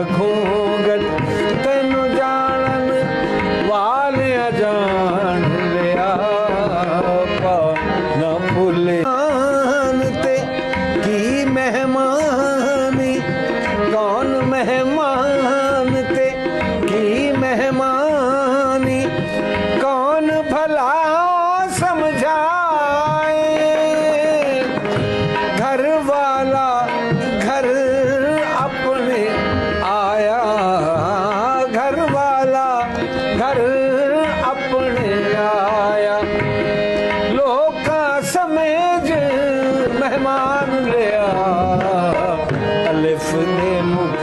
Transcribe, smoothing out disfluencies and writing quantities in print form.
घूंघट तैनू जानन वालिया जान लिया पा ना भुले ते की मेहमानी कौन मेहमान ते की मेहमानी कौन भला समझाए घर वाला घर अपने आया घर वाला घर अपने आया लोका समेज मेहमान लिया अलिफ ने मुख